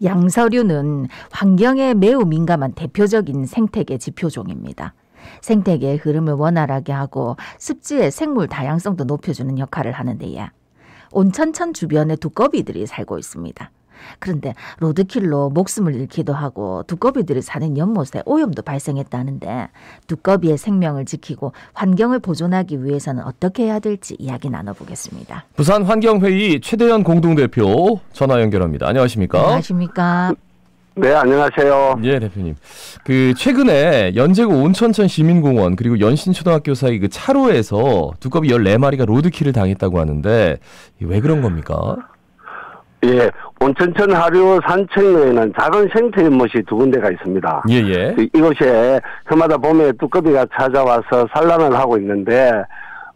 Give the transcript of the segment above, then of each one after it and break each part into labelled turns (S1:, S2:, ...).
S1: 양서류는 환경에 매우 민감한 대표적인 생태계 지표종입니다. 생태계의 흐름을 원활하게 하고 습지의 생물 다양성도 높여주는 역할을 하는데요. 온천천 주변에 두꺼비들이 살고 있습니다. 그런데 로드킬로 목숨을 잃기도 하고 두꺼비들이 사는 연못에 오염도 발생했다는데 두꺼비의 생명을 지키고 환경을 보존하기 위해서는 어떻게 해야 될지 이야기 나눠보겠습니다.
S2: 부산환경회의 최대현 공동대표 전화 연결합니다. 안녕하십니까?
S1: 안녕하십니까?
S3: 네, 안녕하세요.
S2: 예, 대표님. 최근에 연제구 온천천 시민공원 그리고 연신초등학교 사이 차로에서 두꺼비 14마리가 로드킬을 당했다고 하는데 왜 그런 겁니까?
S3: 예, 온천천 하류 산책로에는 작은 생태 연못이 2군데가 있습니다.
S2: 예.
S3: 이곳에 해마다 봄에 두꺼비가 찾아와서 산란을 하고 있는데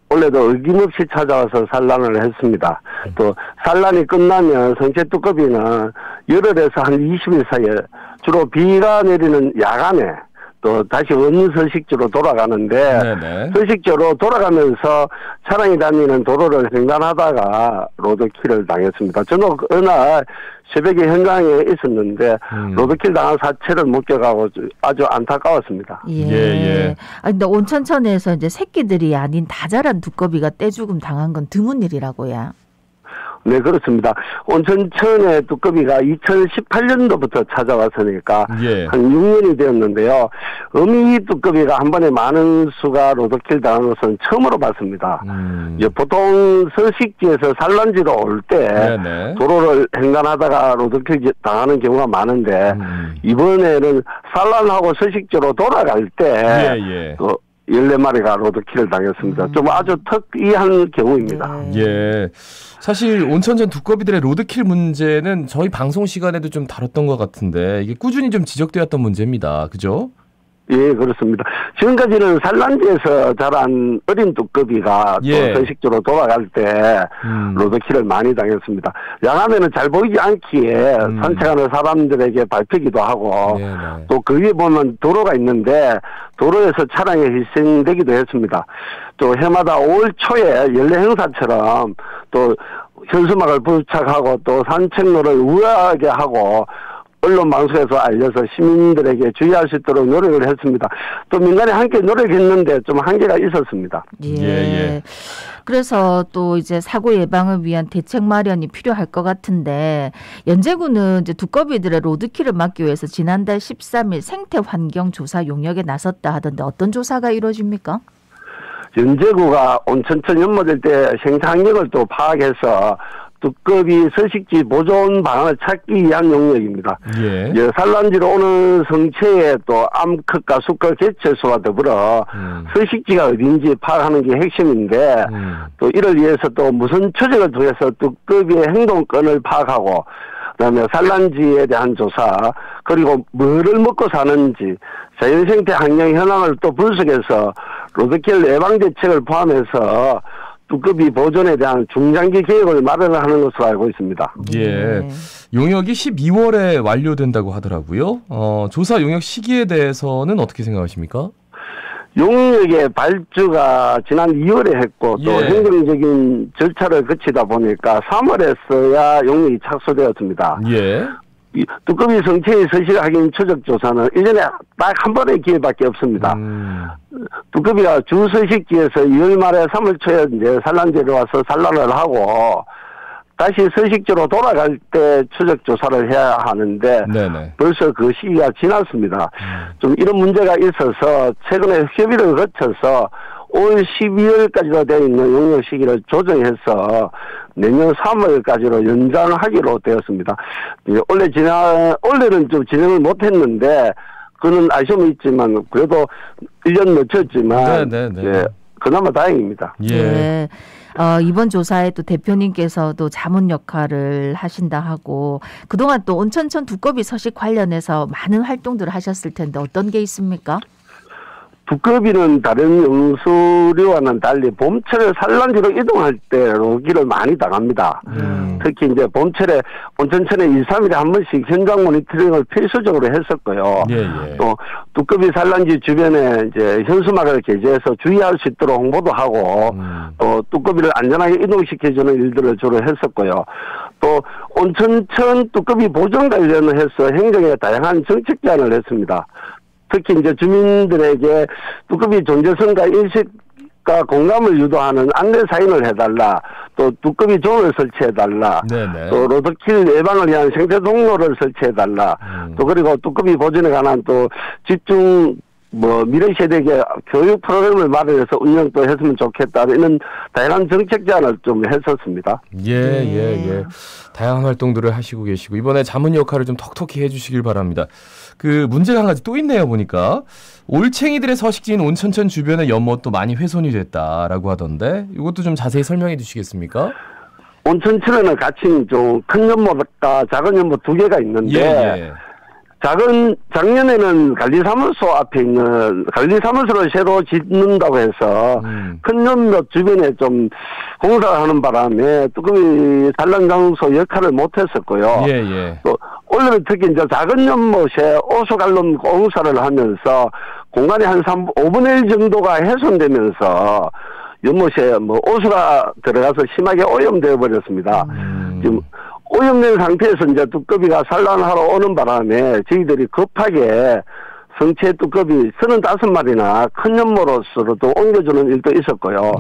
S3: 올해도 어김없이 찾아와서 산란을 했습니다. 또 산란이 끝나면 성체 두꺼비는 열흘에서 한 20일 사이에 주로 비가 내리는 야간에 또 다시 원서식지로 돌아가는데
S2: 네네.
S3: 서식지로 돌아가면서 차량이 다니는 도로를 횡단하다가 로드킬을 당했습니다. 저는 어느 날 새벽에 현장에 있었는데 로드킬 당한 사체를 목격하고 아주 안타까웠습니다.
S1: 예. 근데 온천천에서 이제 새끼들이 아닌 다 자란 두꺼비가 떼죽음 당한 건 드문 일이라고요.
S3: 네, 그렇습니다. 온천천의 두꺼비가 2018년도부터 찾아왔으니까
S2: 예.
S3: 한 6년이 되었는데요. 어미 두꺼비가 한 번에 많은 수가 로드킬 당하는 것은 처음으로 봤습니다. 보통 서식지에서 산란지로 올 때 도로를 횡단하다가 로드킬 당하는 경우가 많은데 이번에는 산란하고 서식지로 돌아갈 때 14마리가 로드킬을 당했습니다. 좀 아주 특이한 경우입니다.
S2: 예. 사실 온천천 두꺼비들의 로드킬 문제는 저희 방송 시간에도 좀 다뤘던 것 같은데 이게 꾸준히 좀 지적되었던 문제입니다. 그죠?
S3: 예, 그렇습니다. 지금까지는 산란지에서 자란 어린 두꺼비가 또 서식지로 돌아갈 때 로드킬을 많이 당했습니다. 야간에는 잘 보이지 않기에 산책하는 사람들에게 밟히기도 하고 또 그 위에 보면 도로가 있는데 도로에서 차량이 희생되기도 했습니다. 또 해마다 5월 초에 연례 행사처럼 또 현수막을 부착하고 또 산책로를 우회하게 하고 언론 방송에서 알려서 시민들에게 주의할 수 있도록 노력을 했습니다. 또 민간이 함께 노력했는데 좀 한계가 있었습니다.
S1: 예. 그래서 또 이제 사고 예방을 위한 대책 마련이 필요할 것 같은데 연제구는 이제 두꺼비들의 로드킬을 막기 위해서 지난달 13일 생태 환경 조사 용역에 나섰다 하던데 어떤 조사가 이루어집니까?
S3: 연제구가 온천천 연못일 때 생태 환경을 또 파악해서 두꺼비 서식지 보존 방안을 찾기 위한 용역입니다. 산란지로 오는 성체의 또 암컷과 수컷 개체수와 더불어 서식지가 어딘지 파악하는 게 핵심인데 또 이를 위해서 또 무선 추적을 통해서 두꺼비의 행동권을 파악하고 그다음에 산란지에 대한 조사 그리고 뭐를 먹고 사는지 자연생태 환경 현황을 또 분석해서 로드킬 예방 대책을 포함해서 두꺼비 보존에 대한 중장기 계획을 마련하는 것으로 알고 있습니다.
S2: 예. 용역이 12월에 완료된다고 하더라고요. 조사 용역 시기에 대해서는 어떻게 생각하십니까?
S3: 용역의 발주가 지난 2월에 했고 또 행정적인 절차를 거치다 보니까 3월에서야 용역이 착수되었습니다. 두꺼비 성체의 서식 확인 추적 조사는 1년에 딱 한 번의 기회밖에 없습니다. 두꺼비가 주 서식지에서 2월 말에 3월 초에 이제 산란지로 와서 산란을 하고 다시 서식지로 돌아갈 때 추적 조사를 해야 하는데 벌써 그 시기가 지났습니다. 좀 이런 문제가 있어서 최근에 협의를 거쳐서 올 12월까지로 되어 있는 용역 시기를 조정해서 내년 3월까지로 연장하기로 되었습니다. 올해는 좀 진행을 못했는데 그는 아쉬움이 있지만 그래도 1년 늦췄지만 그나마 다행입니다.
S1: 이번 조사에 또 대표님께서도 자문 역할을 하신다 하고 그동안 또 온천천 두꺼비 서식 관련해서 많은 활동들을 하셨을 텐데 어떤 게 있습니까?
S3: 두꺼비는 다른 영수류와는 달리 봄철에 산란지로 이동할 때 로기를 많이 당합니다. 특히 이제 봄철에 온천천에 2, 3일에 한 번씩 현장 모니터링을 필수적으로 했었고요. 또 두꺼비 산란지 주변에 이제 현수막을 게재해서 주의할 수 있도록 홍보도 하고 또 두꺼비를 안전하게 이동시켜주는 일들을 주로 했었고요. 또 온천천 뚜껑이 보존 관련해서 행정에 다양한 정책 제안을 했습니다. 특히 이제 주민들에게 뚜껑이 존재성과 인식과 공감을 유도하는 안내 사인을 해달라. 또 뚜껑이 존을 설치해달라.
S2: 네네.
S3: 또 로드킬 예방을 위한 생태 동로를 설치해달라. 또 그리고 뚜껑이 보존에 관한 또 집중 미래 세대에게 교육 프로그램을 마련해서 운영도 했으면 좋겠다. 이런 다양한 정책 제안을 좀 했었습니다.
S2: 예. 다양한 활동들을 하시고 계시고 이번에 자문 역할을 좀 톡톡히 해주시길 바랍니다. 그 문제가 한 가지 또 있네요. 보니까 올챙이들의 서식지인 온천천 주변의 연못도 많이 훼손이 됐다라고 하던데 이것도 좀 자세히 설명해 주시겠습니까?
S3: 온천천에는 같이 좀 큰 연못과 작은 연못 두 개가 있는데 작년에는 관리사무소 앞에 있는 관리사무소를 새로 짓는다고 해서 큰 연못 주변에 좀 공사를 하는 바람에 뚜껑이 산란 장소 역할을 못했었고요. 또 올해는 특히 이제 작은 연못에 오수관론 공사를 하면서 공간이 한 5분의 1 정도가 훼손되면서 연못에 오수가 들어가서 심하게 오염되어 버렸습니다. 지금 오염된 상태에서 이제 뚜껑이가 산란하러 오는 바람에 저희들이 급하게 성체 뚜껑이 35마리나 큰 연못으로도 옮겨주는 일도 있었고요.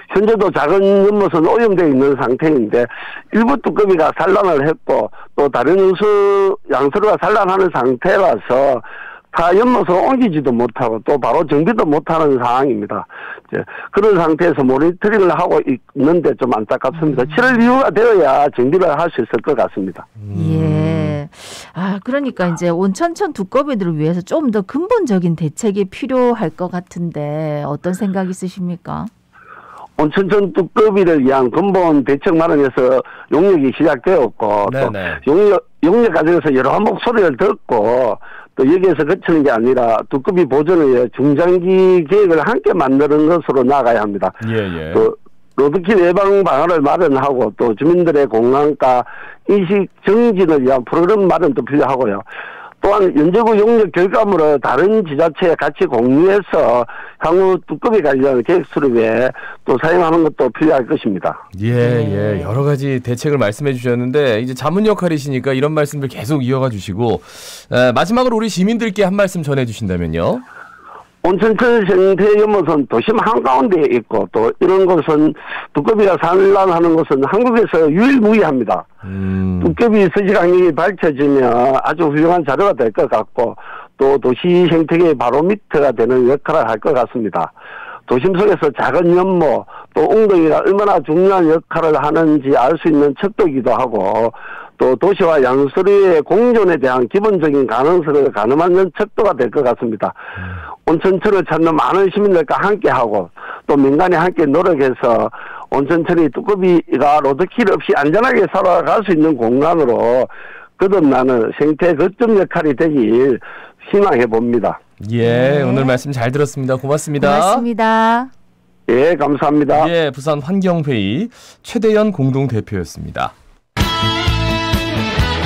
S3: 현재도 작은 연못은 오염되어 있는 상태인데 일부 뚜껑이가 산란을 했고 또 다른 양서류가 산란하는 상태라서 다 연못으로 옮기지도 못하고 또 바로 정비도 못하는 상황입니다. 이제 그런 상태에서 모니터링을 하고 있는데 좀 안타깝습니다. 7월 이후가 되어야 정비를 할 수 있을 것 같습니다.
S1: 예. 그러니까 이제 온천천 두꺼비들을 위해서 좀 더 근본적인 대책이 필요할 것 같은데 어떤 생각 있으십니까?
S3: 온천천 뚜꺼비를 위한 근본 대책 마련에서 용역이 시작되었고 또 용역 과정에서 여러 목소리를 듣고 또 여기에서 그치는 게 아니라 뚜꺼비 보존을 위해 중장기 계획을 함께 만드는 것으로 나가야 합니다. 또 로드킬 예방 방안을 마련하고 또 주민들의 공감과 인식 정진을 위한 프로그램 마련도 필요하고요. 또한 연제구 용역 결과물을 다른 지자체에 같이 공유해서 향후 뚜껑이 관련 계획 수립에 또 사용하는 것도 필요할 것입니다.
S2: 여러 가지 대책을 말씀해 주셨는데 이제 자문 역할이시니까 이런 말씀들 계속 이어가 주시고 마지막으로 우리 시민들께 한 말씀 전해 주신다면요.
S3: 온천천 생태연못은 도심 한가운데에 있고 또 이런 곳은 뚜꺼비가 산란하는 것은 한국에서 유일무이합니다. 뚜꺼비 서식 환경이 밝혀지면 아주 훌륭한 자료가 될 것 같고 또 도시 생태계의 바로미터가 되는 역할을 할 것 같습니다. 도심 속에서 작은 연못 또 웅덩이가 얼마나 중요한 역할을 하는지 알 수 있는 척도이기도 하고 또 도시와 양서류의 공존에 대한 기본적인 가능성을 가늠하는 척도가 될 것 같습니다. 온천천을 찾는 많은 시민들과 함께하고 또 민간이 함께 노력해서 온천천이 뚜꺼비가 로드킬 없이 안전하게 살아갈 수 있는 공간으로 거듭나는 생태 거점 역할이 되길 희망해 봅니다.
S2: 오늘 말씀 잘 들었습니다. 고맙습니다.
S1: 고맙습니다.
S3: 감사합니다.
S2: 부산 환경회의 최대현 공동대표였습니다.